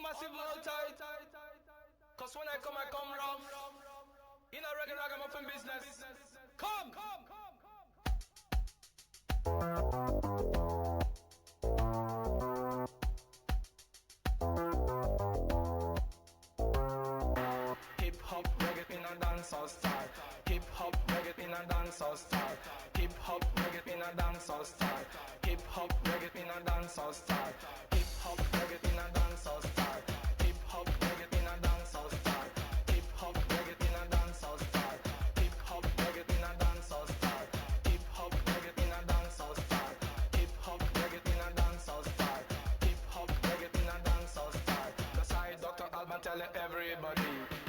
massive hold tight. Cause when I come rough. In a reggae ragamuffin business. Come! Hip hop reggae in a dancehall style. Hip hop reggae in a dancehall style. Hip hop reggae in a dancehall style. Hip hop reggae in a dancehall style. Hip hop reggae in a dancehall style. Hip hop reggae in a dancehall style. Hip hop reggae in a dancehall style. Hip hop reggae in a dancehall style. Hip hop reggae in a dancehall style. Hip hop reggae in a dancehall style. Hip hop reggae in a dancehall style. That's how Dr. Alban tell everybody.